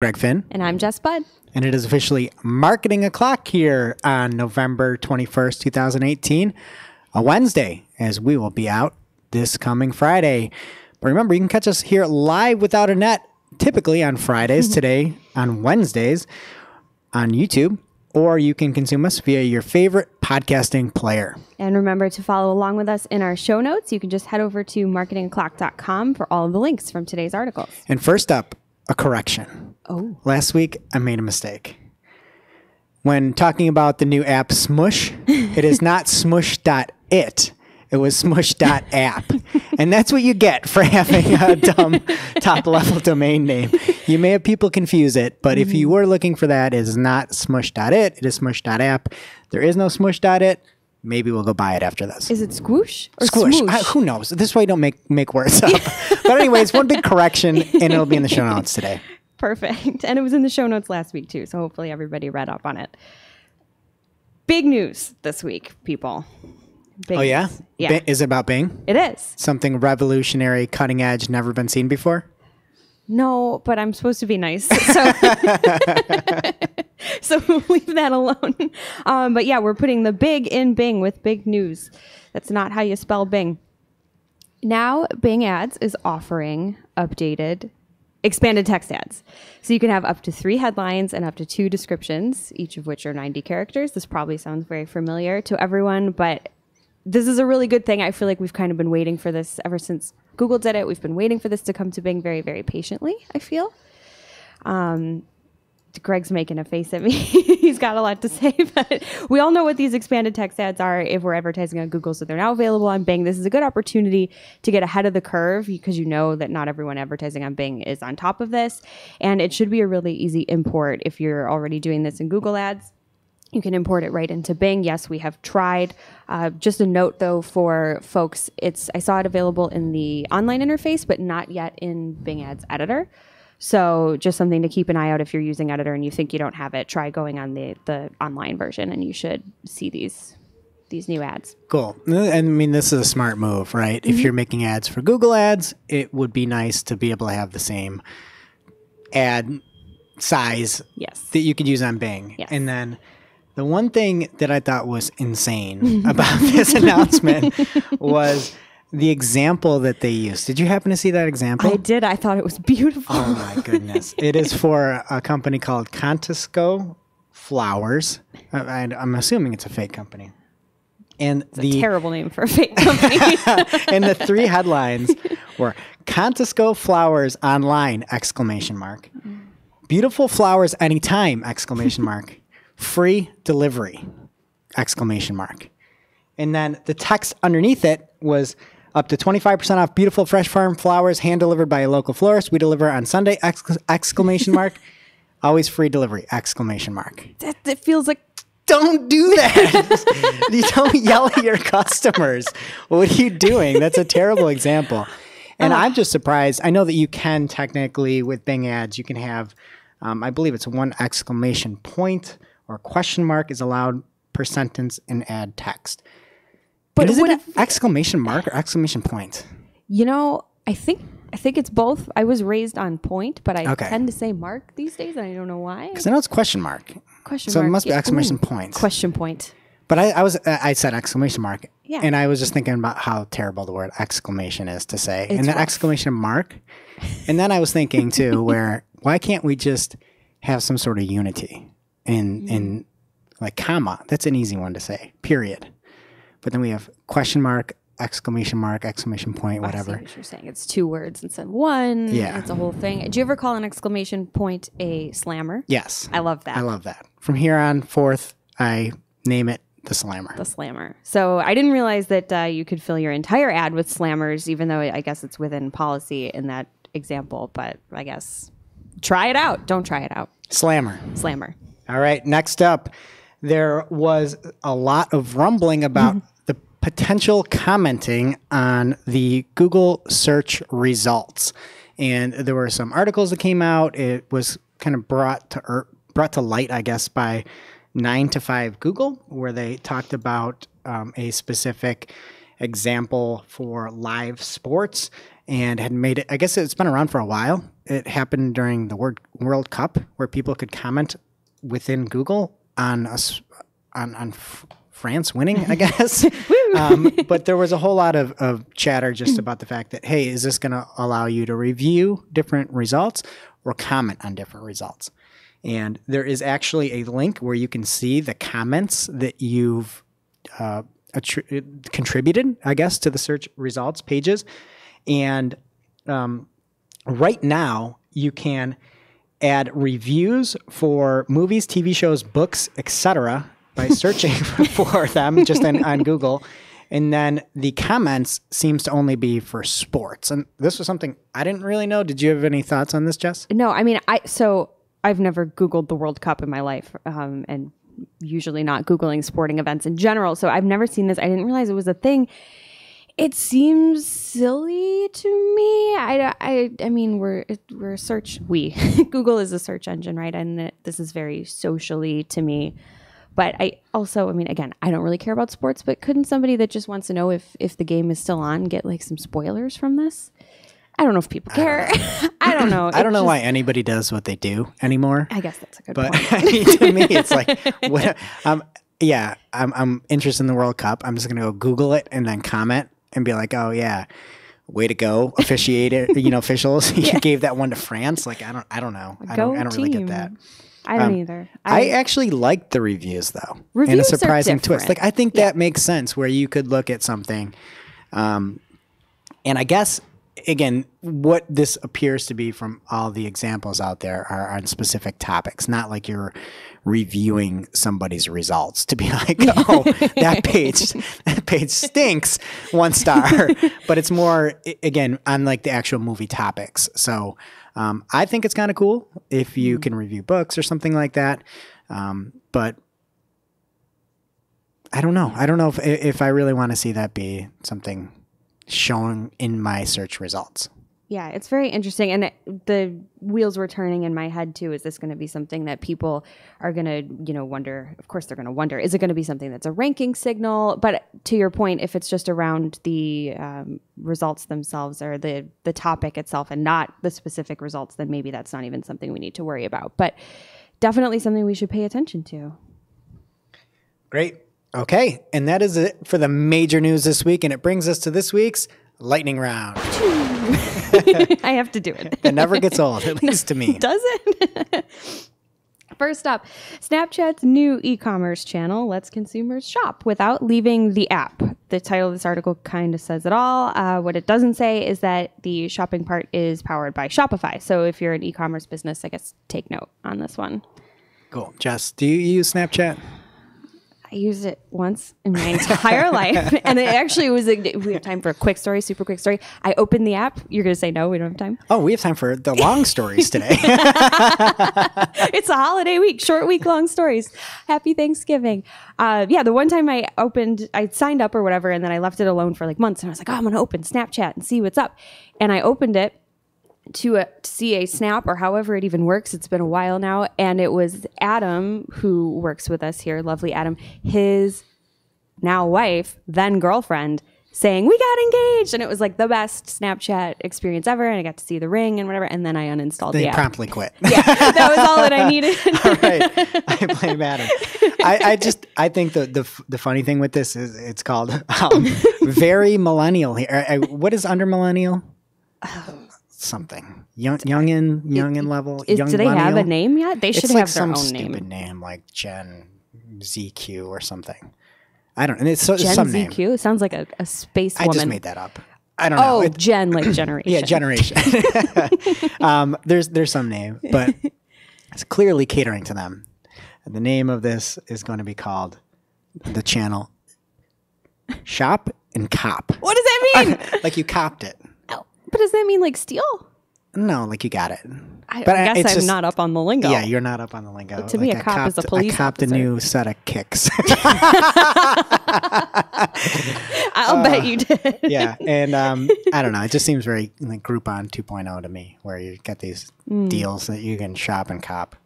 Greg Finn. And I'm Jess Budd. And it is officially Marketing O'Clock here on November 21st, 2018, a Wednesday, as we will be out this coming Friday. But remember, you can catch us here live without a net, typically on Fridays, today on Wednesdays on YouTube, or you can consume us via your favorite podcasting player. And remember to follow along with us in our show notes. You can just head over to marketingoclock.com for all of the links from today's articles. And first up, a correction. Oh. Last week, I made a mistake. When talking about the new app Smush, it is not smush.it. It was smush.app. And that's what you get for having a dumb top-level domain name. You may have people confuse it, but if you were looking for that, it is not smush.it. It is smush.app. There is no smush.it. Maybe we'll go buy it after this. Is it squoosh or Squish? smoosh? Who knows? This way, don't make words up. But anyways, one big correction, and it'll be in the show notes today. Perfect. And it was in the show notes last week, too. So hopefully everybody read up on it. Big news this week, people. Big Oh, yeah? news. Yeah. Is it about Bing? It is. Something revolutionary, cutting edge, never been seen before? No, but I'm supposed to be nice. So, so we'll leave that alone. But yeah, we're putting the big in Bing with big news. That's not how you spell Bing. Now, Bing Ads is offering expanded text ads. So you can have up to 3 headlines and up to 2 descriptions, each of which are 90 characters. This probably sounds very familiar to everyone, but this is a really good thing. I feel like we've kind of been waiting for this ever since Google did it. We've been waiting for this to come to Bing very, very patiently, I feel. Greg's making a face at me. He's got a lot to say, but we all know what these expanded text ads are if we're advertising on Google. So they're now available on Bing. This is a good opportunity to get ahead of the curve because you know that not everyone advertising on Bing is on top of this. And it should be a really easy import if you're already doing this in Google Ads. You can import it right into Bing. Yes, we have tried. Just a note, though, for folks, I saw it available in the online interface, but not yet in Bing Ads Editor. So just something to keep an eye out if you're using Editor and you think you don't have it. Try going on the online version, and you should see these new ads. Cool. And I mean, this is a smart move, right? If you're making ads for Google Ads, it would be nice to be able to have the same ad size that you could use on Bing. Yes. And then the one thing that I thought was insane about this announcement was the example that they used. Did you happen to see that example? I did. I thought it was beautiful. Oh, my goodness. It is for a company called Contisco Flowers. I'm assuming it's a fake company. And It's a terrible name for a fake company. and the 3 headlines were Contisco Flowers Online! Beautiful flowers anytime! Free delivery! And then the text underneath it was up to 25% off beautiful fresh farm flowers hand delivered by a local florist. We deliver on Sunday! Always free delivery! That feels like Don't do that. You don't yell at your customers. What are you doing? That's a terrible example. And I'm just surprised. I know that you can technically with Bing Ads, you can have, I believe it's 1 exclamation point or question mark is allowed per sentence in ad text. But is it an exclamation mark or exclamation point? You know, I think it's both. I was raised on point, but I tend to say mark these days, and I don't know why. Because I know it's question mark. Question so mark. So it must be exclamation point. Question point. But I said exclamation mark. Yeah. And I was just thinking about how terrible the word exclamation is to say. It's and then rough. Exclamation mark. And then I was thinking too, why can't we just have some sort of unity in like comma? That's an easy one to say. Period. But then we have question mark, exclamation point, whatever. I see what you're saying. It's 2 words instead of 1. Yeah. It's a whole thing. Do you ever call an exclamation point a slammer? Yes. I love that. I love that. From here on forth, I name it the slammer. The slammer. So I didn't realize that you could fill your entire ad with slammers, even though I guess it's within policy in that example. But I guess try it out. Don't try it out. Slammer. All right. Next up, there was a lot of rumbling about the potential commenting on the Google search results. And there were some articles that came out. It was kind of brought to light, I guess, by 9 to 5 Google, where they talked about a specific example for live sports. and had made it. I guess it's been around for a while. It happened during the World Cup, where people could comment within Google on France winning, I guess. But there was a whole lot of chatter just about the fact that, hey, is this going to allow you to review different results or comment on different results? And there is actually a link where you can see the comments that you've contributed, I guess, to the search results pages. And right now, you can add reviews for movies, TV shows, books, etc. by searching for them just on Google. And then the comments seems to only be for sports. And this was something I didn't really know. Did you have any thoughts on this, Jess? No, I mean, I've never Googled the World Cup in my life, and usually not Googling sporting events in general. So I've never seen this. I didn't realize it was a thing. It seems silly to me. I mean, we're a search. Google is a search engine, right? And this is very socially to me. But I mean, again, I don't really care about sports, but couldn't somebody that just wants to know if the game is still on get like some spoilers from this? I don't know if people care. I don't know. I don't know why anybody does what they do anymore. I guess that's a good point. But I mean, to me, it's like, I'm interested in the World Cup. I'm just going to go Google it and then comment and be like, oh yeah, way to go, officials. You gave that one to France. Like, I don't know. I don't really get that. I don't either. I actually like the reviews though. Reviews in a surprising are different. twist. Like, I think that makes sense where you could look at something, and I guess, again, what this appears to be from all the examples out there are on specific topics, not like you're reviewing somebody's results to be like, oh, that page stinks, 1 star. But it's more, again, on like the actual movie topics. So I think it's kind of cool if you can review books or something like that. But I don't know. I don't know if I really want to see that be something shown in my search results. Yeah, it's very interesting. And the wheels were turning in my head too. Is this going to be something that people are going to, wonder? Of course, they're going to wonder. Is it going to be something that's a ranking signal? But to your point, if it's just around the results themselves or the topic itself and not the specific results, then maybe that's not even something we need to worry about. But definitely something we should pay attention to. Great. Okay, and that is it for the major news this week, and it brings us to this week's lightning round. I have to do it. It never gets old, at least to me. Does it? First up, Snapchat's new e-commerce channel lets consumers shop without leaving the app. The title of this article kind of says it all. What it doesn't say is that the shopping part is powered by Shopify. So if you're an e-commerce business, I guess take note on this one. Cool. Jess, do you use Snapchat? I used it once in my entire life. And it actually was, we have time for a quick story, super quick story. I opened the app. You're going to say no, we don't have time? Oh, we have time for the long stories today. It's a holiday week, short week, long stories. Happy Thanksgiving. The one time I signed up or whatever, and then I left it alone for like months. And I was like, I'm going to open Snapchat and see what's up. And I opened it to see a snap or however it even works. It's been a while now. And it was Adam, who works with us here, lovely Adam, his now wife, then girlfriend, saying, we got engaged. And it was like the best Snapchat experience ever. And I got to see the ring and whatever. And then I uninstalled the app. They promptly quit. Yeah, that was all that I needed. All right. I blame Adam. I think the funny thing with this is it's called very millennial here. What is under millennial? Something youngin level. Do they have a name yet? They should have their own name. It's like some stupid name like Gen ZQ or something. I don't know. It's some name. ZQ? It sounds like a space woman. I just made that up. I don't know. Gen, like generation. Yeah, generation. There's some name, but it's clearly catering to them. And the name of this is going to be called the channel Shop and Cop. What does that mean? Like you copped it. But does that mean like steal? No, like you got it. I guess I'm not up on the lingo. Yeah, you're not up on the lingo. But to me, a cop is a police officer. I copped a new set of kicks. I'll bet you did. Yeah, and I don't know. It just seems very like Groupon 2.0 to me, where you get these deals that you can shop and cop.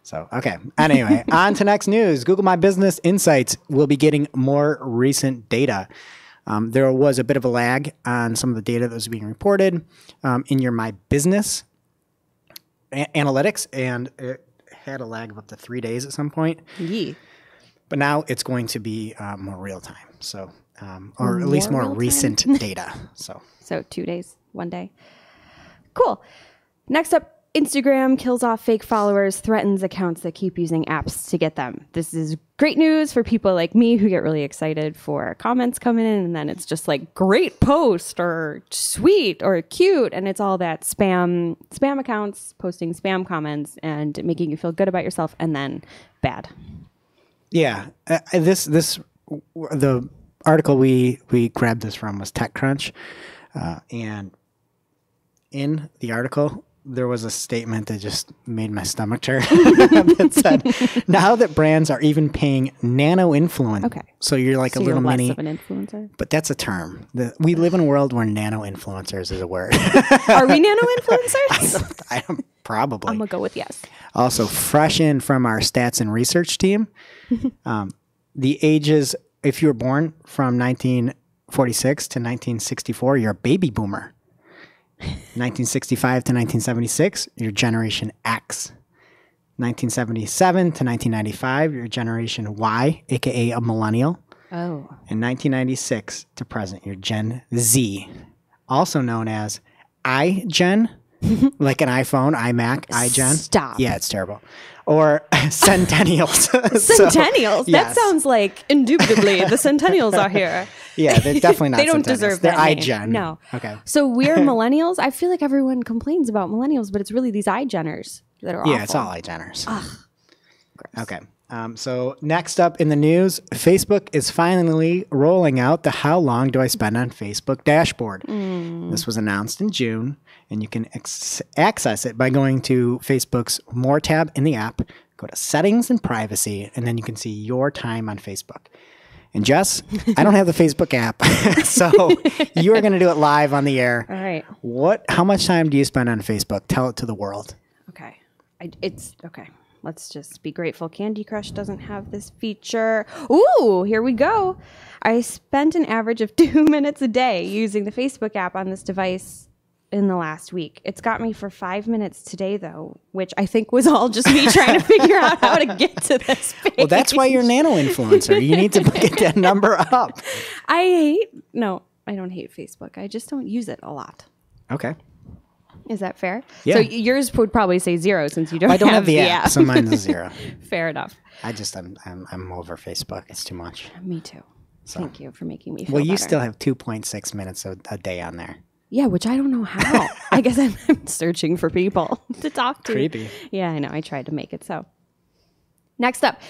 So, okay. Anyway, on to next news. Google My Business Insights will be getting more recent data. There was a bit of a lag on some of the data that was being reported in your My Business analytics, and it had a lag of up to 3 days at some point. Yee. But now it's going to be more real time, so or at least more real-time? recent data. So 2 days, 1 day. Cool. Next up, Instagram kills off fake followers, threatens accounts that keep using apps to get them. This is great news for people like me who get really excited for comments coming in, and then it's just like great post or sweet or cute, and it's all that spam accounts posting spam comments and making you feel good about yourself, and then bad. yeah, the article we grabbed this from was TechCrunch, and in the article, there was a statement that just made my stomach turn that said, now that brands are even paying nano-influencers. Okay. So you're like So a you're little less mini, of an influencer. but that's a term. We live in a world where nano-influencers is a word. Are we nano influencers? Probably. I'm gonna go with yes. Also, fresh in from our stats and research team, the ages, if you were born from 1946 to 1964, you're a baby boomer. 1965 to 1976, you're Generation X. 1977 to 1995, you're Generation Y, aka a millennial. Oh. And 1996 to present, you're Gen Z, also known as iGen, like an iPhone, iMac, iGen. Stop. Yeah, it's terrible. Or Centennials. Centennials? So, yes. That sounds like indubitably the Centennials are here. Yeah, they're definitely not They don't Centennials. deserve They're that iGen. name. No. Okay. So we're millennials. I feel like everyone complains about millennials, but it's really these iGeners that are awful. Yeah, it's all iGeners. Okay. So next up in the news, Facebook is finally rolling out the How Long Do I Spend on Facebook dashboard. This was announced in June, and you can access it by going to Facebook's More tab in the app, go to Settings and Privacy, and then you can see your time on Facebook. And Jess, I don't have the Facebook app, so you are going to do it live on the air. All right. How much time do you spend on Facebook? Tell it to the world. Okay. It's okay. Let's just be grateful Candy Crush doesn't have this feature. Ooh, here we go. I spent an average of 2 minutes a day using the Facebook app on this device in the last week. It's got me for 5 minutes today, though, which I think was all just me trying to figure out how to get to this page. Well, that's why you're a nano-influencer. You need to get that number up. I don't hate Facebook. I just don't use it a lot. Okay. Is that fair? Yeah. So yours would probably say 0 since you don't, I don't have the app, so mine's a 0. Fair enough. I'm over Facebook. It's too much. Me too. Thank you for making me feel Well, you better. still have 2.6 minutes a day on there. Yeah, which I don't know how. I guess I'm searching for people to talk to. Creepy. Yeah, I know. I tried to make it so. Next up.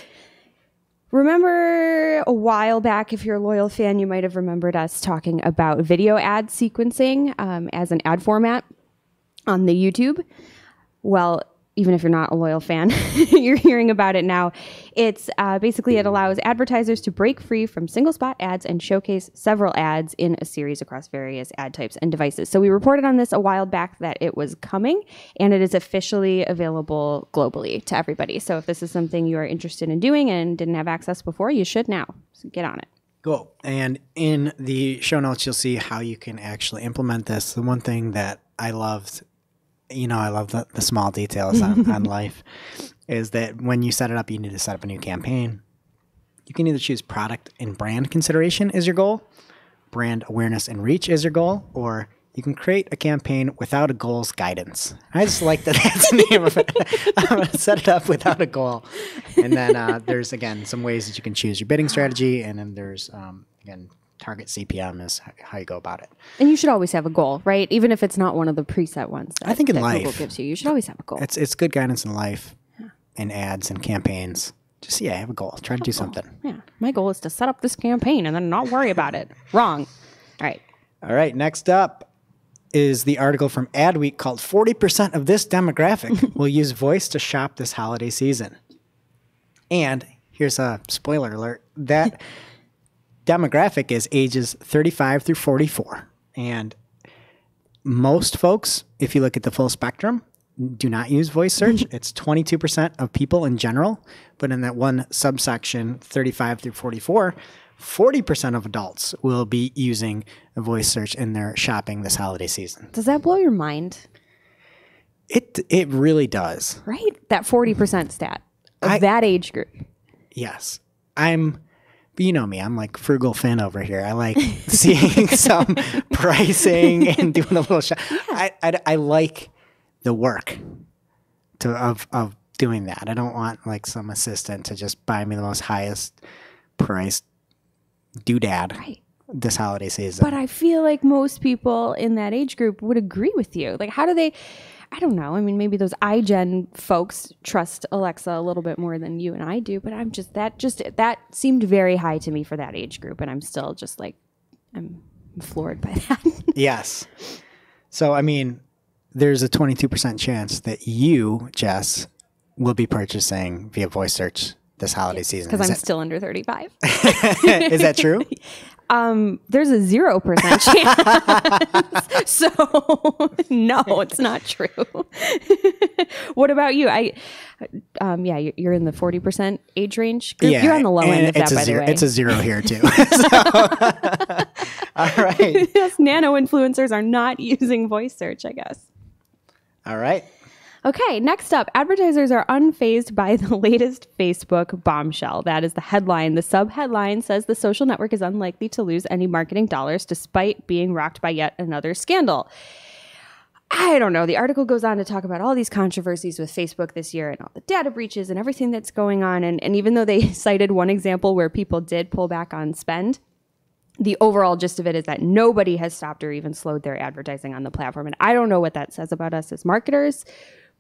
Remember a while back, if you're a loyal fan, you might have remembered us talking about video ad sequencing as an ad format on the YouTube. Well, even if you're not a loyal fan, you're hearing about it now. It's basically, it allows advertisers to break free from single spot ads and showcase several ads in a series across various ad types and devices. So we reported on this a while back that it was coming, and it is officially available globally to everybody. So if this is something you are interested in doing and didn't have access before, you should now. So get on it. Cool. And in the show notes, you'll see how you can actually implement this. The one thing that I loved, I love the small details on life, is that when you set it up, you need to set up a new campaign. You can either choose product and brand consideration as your goal, brand awareness and reach as your goal, or you can create a campaign without a goals guidance. I just like that that's the name of it. I'm going to set it up without a goal. And then there's, again, some ways that you can choose your bidding strategy. And then there's, again, target CPM is how you go about it. And you should always have a goal, right? Even if it's not one of the preset ones that, I think in that life, Google gives you. You should always have a goal. It's good guidance in life and ads and campaigns. Just, have a goal. Try to do something. Yeah. My goal is to set up this campaign and then not worry about it. Wrong. All right. All right. Next up is the article from Adweek called 40% of this demographic will use voice to shop this holiday season. And here's a spoiler alert. That demographic is ages 35 through 44. And most folks, if you look at the full spectrum, do not use voice search. It's 22% of people in general. But in that one subsection, 35 through 44, 40% of adults will be using a voice search in their shopping this holiday season. Does that blow your mind? It really does. Right? That 40% stat of that age group. Yes. You know me, I'm like frugal Finn over here. I like seeing some pricing and doing a little shop. I like the work of doing that. I don't want like some assistant to just buy me the most highest priced doodad this holiday season. But I feel like most people in that age group would agree with you. Like, how do they? I don't know. I mean, maybe those iGen folks trust Alexa a little bit more than you and I do, but that seemed very high to me for that age group, and I'm still just like, I'm floored by that. Yes. So, I mean, there's a 22% chance that you, Jess, will be purchasing via voice search this holiday season. Because I'm still under 35. Is that true? There's a 0% chance. So no, it's not true. What about you? You're in the 40% age range group. Yeah, you're on the low end of that, by the way. It's a 0 here too. All right. Yes, nano influencers are not using voice search, I guess. All right. Okay, next up, advertisers are unfazed by the latest Facebook bombshell. That is the headline. The sub-headline says the social network is unlikely to lose any marketing dollars despite being rocked by yet another scandal. I don't know. The article goes on to talk about all these controversies with Facebook this year and all the data breaches and everything that's going on. And even though they cited one example where people did pull back on spend, the overall gist of it is that nobody has stopped or even slowed their advertising on the platform. And I don't know what that says about us as marketers,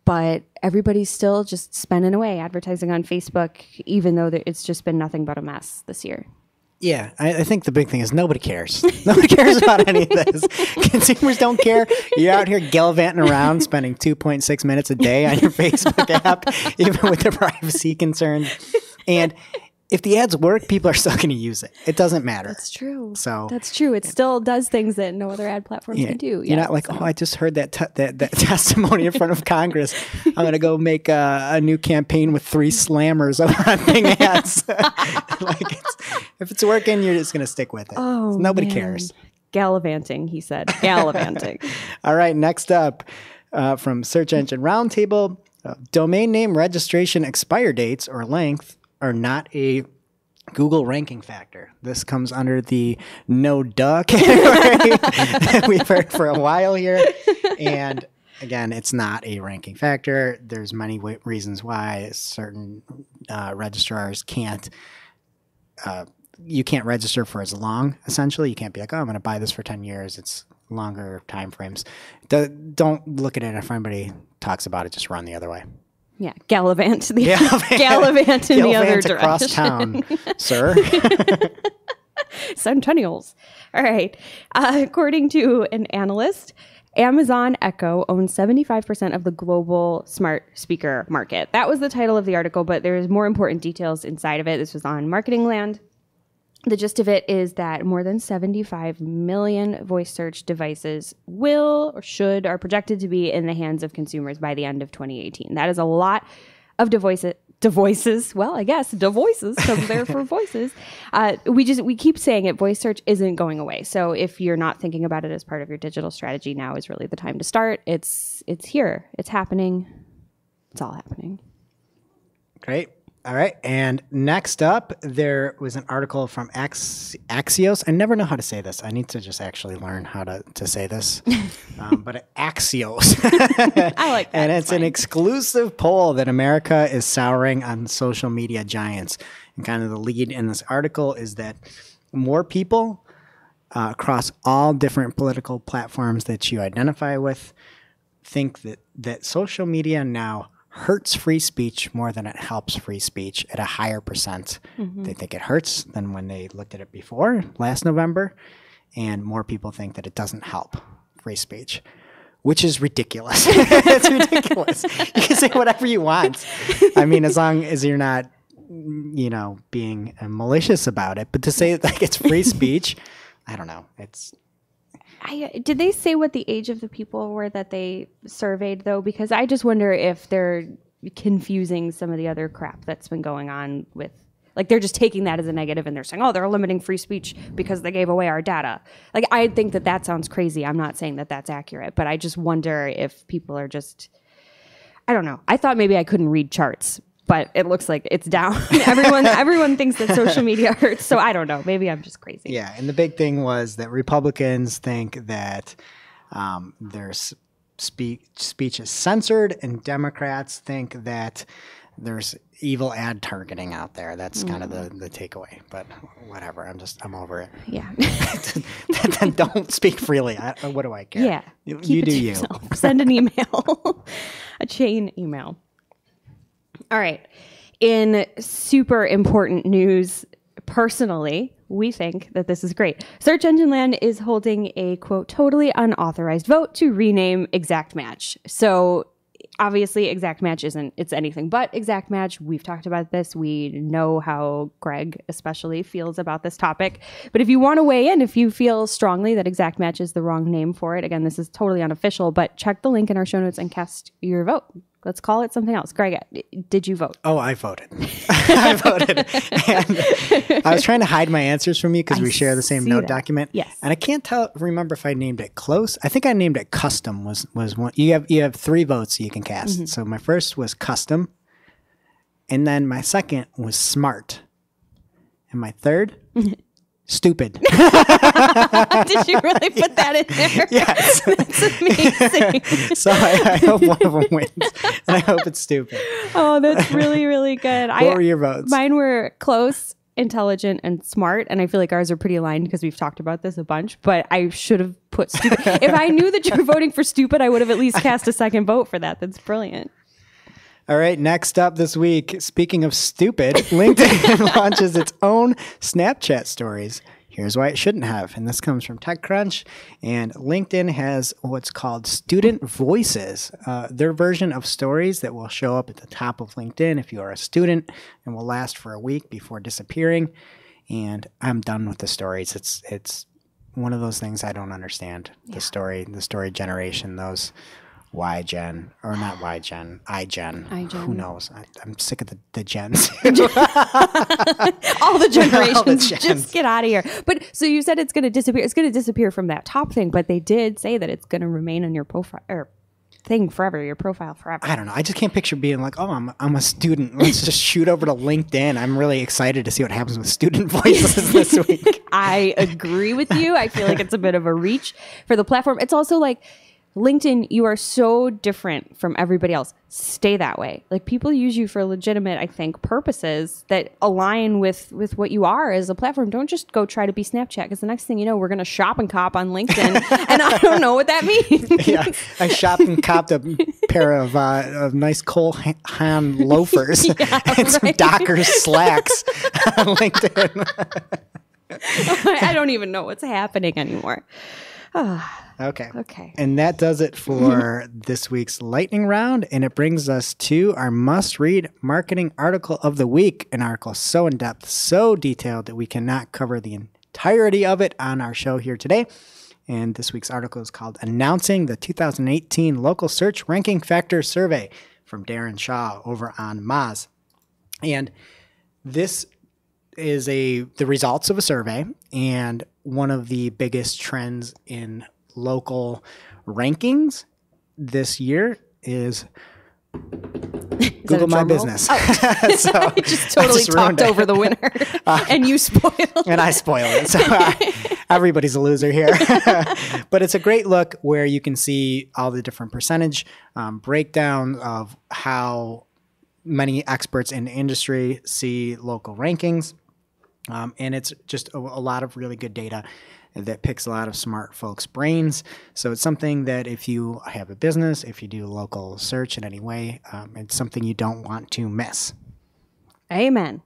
but everybody's still just spending away advertising on Facebook, even though it's just been nothing but a mess this year. Yeah, I think the big thing is nobody cares. Nobody cares about any of this. Consumers don't care. You're out here gallivanting around, spending 2.6 minutes a day on your Facebook app, even with the privacy concerns. And if the ads work, people are still going to use it. It doesn't matter. That's true. So that's true. It still does things that no other ad platform can do. You're not like, I just heard that testimony in front of Congress. I'm going to go make a new campaign with 3 slammers over on Bing ads. If it's working, you're just going to stick with it. Oh, nobody man. cares. Gallivanting, he said. Gallivanting. All right. Next up from Search Engine Roundtable, domain name registration expire dates or length are not a Google ranking factor. This comes under the no duh category that we've heard for a while here. And again, it's not a ranking factor. There's many reasons why certain registrars can't, you can't register for as long, essentially. You can't be like, I'm going to buy this for 10 years. It's longer time frames. Don't look at it if anybody talks about it. Just run the other way. Yeah, gallivant in the other direction. Across town, sir. Centennials. All right. According to an analyst, Amazon Echo owns 75% of the global smart speaker market. That was the title of the article, but there's more important details inside of it. This was on Marketing Land. The gist of it is that more than 75 million voice search devices will or are projected to be in the hands of consumers by the end of 2018. That is a lot of devices. Well, I guess devices, because they're for voices. We keep saying it. Voice search isn't going away. So if you're not thinking about it as part of your digital strategy, now is really the time to start. It's here. It's happening. It's all happening. Great. All right. And next up, there was an article from Axios. I never know how to say this. I need to just actually learn how to say this. But Axios. I like that. And it's an exclusive poll that America is souring on social media giants. And kind of the lead in this article is that more people across all different political platforms that you identify with think that social media now hurts free speech more than it helps free speech at a higher percent. Mm-hmm. They think it hurts than when they looked at it before, last November, and more people think that it doesn't help free speech, which is ridiculous. It's ridiculous. You can say whatever you want. I mean, as long as you're not, being malicious about it, but to say like it's free speech, I don't know. Did they say what the age of the people were that they surveyed, though? Because I just wonder if they're confusing some of the other crap that's been going on with Like they're just taking that as a negative and they're saying, oh, they're limiting free speech because they gave away our data. Like I think that sounds crazy. I'm not saying that that's accurate, but I just wonder if people are just, I don't know. I thought maybe I couldn't read charts, but it looks like it's down. Everyone thinks that social media hurts. So I don't know. Maybe I'm just crazy. Yeah. And the big thing was that Republicans think that their speech is censored, and Democrats think that there's evil ad targeting out there. That's kind of the takeaway. But whatever. I'm over it. Yeah. Then don't speak freely. What do I care? Yeah. You Keep it do to you. yourself. Send an email. A chain email. All right. In super important news, personally, we think that this is great. Search Engine Land is holding a, quote, totally unauthorized vote to rename Exact Match. So obviously Exact Match it's anything but Exact Match. We've talked about this. We know how Greg especially feels about this topic. But if you want to weigh in, if you feel strongly that Exact Match is the wrong name for it, again, this is totally unofficial, but check the link in our show notes and cast your vote. Let's call it something else. Greg, did you vote? Oh, I voted. I voted. And I was trying to hide my answers from you because we share the same note document. Yes. And I can't remember if I named it close. I think I named it custom was one. You have 3 votes you can cast. Mm-hmm. So my first was custom. And then my second was smart. And my third, stupid. Did you really put that in there? Yes. That's amazing. So I hope one of them wins. And I hope it's stupid. Oh, that's really, really good. What were your votes? Mine were close, intelligent, and smart. And I feel like ours are pretty aligned because we've talked about this a bunch. But I should have put stupid. If I knew that you were voting for stupid, I would have at least cast a second vote for that. That's brilliant. All right, next up this week, speaking of stupid, LinkedIn launches its own Snapchat stories. Here's why it shouldn't have. And this comes from TechCrunch. And LinkedIn has what's called student voices, their version of stories that will show up at the top of LinkedIn if you are a student and will last for a week before disappearing. And I'm done with the stories. It's one of those things I don't understand. Yeah. The story generation, those Y-Gen, or not Y-Gen, I-Gen. Who knows? I'm sick of the gens. All the generations. Just get out of here. But so you said it's going to disappear. It's going to disappear from that top thing, but they did say that it's going to remain on your profile or thing forever, your profile forever. I don't know. I just can't picture being like, oh, I'm a student. Let's just shoot over to LinkedIn. I'm really excited to see what happens with student voices this week. I agree with you. I feel like it's a bit of a reach for the platform. It's also like, LinkedIn, you are so different from everybody else. Stay that way. Like people use you for legitimate, I think, purposes that align with what you are as a platform. Don't just go try to be Snapchat because the next thing you know, we're going to shop and cop on LinkedIn, and I don't know what that means. Yeah, I shopped and copped a pair of nice Cole Haan loafers and some Dockers slacks on LinkedIn. I don't even know what's happening anymore. Okay. And that does it for this week's lightning round. And it brings us to our must-read marketing article of the week. An article so in-depth, so detailed that we cannot cover the entirety of it on our show here today. And this week's article is called Announcing the 2018 Local Search Ranking Factor Survey from Darren Shaw over on Moz. And this is the results of a survey, and one of the biggest trends in local rankings this year is Google My Business. Oh. So I just totally talked over the winner, and you spoiled it. And I spoiled it. So everybody's a loser here. But it's a great look where you can see all the different percentage breakdown of how many experts in the industry see local rankings. And it's just a lot of really good data that picks a lot of smart folks' brains. So it's something that if you have a business, if you do local search in any way, it's something you don't want to miss. Amen.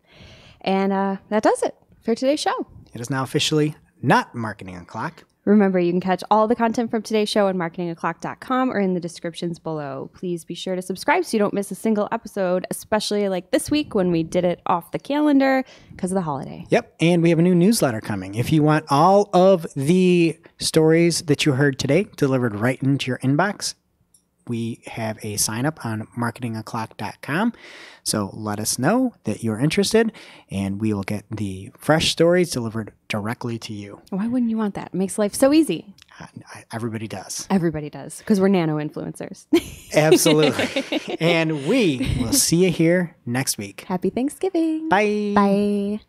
And that does it for today's show. It is now officially not Marketing O'Clock. Remember, you can catch all the content from today's show on marketingoclock.com or in the descriptions below. Please be sure to subscribe so you don't miss a single episode, especially like this week when we did it off the calendar because of the holiday. Yep, and we have a new newsletter coming. If you want all of the stories that you heard today delivered right into your inbox, we have a sign up on marketingoclock.com. So let us know that you're interested, and we will get the fresh stories delivered directly to you. Why wouldn't you want that? It makes life so easy. Everybody does. Everybody does, because we're nano influencers. Absolutely. And we will see you here next week. Happy Thanksgiving. Bye. Bye.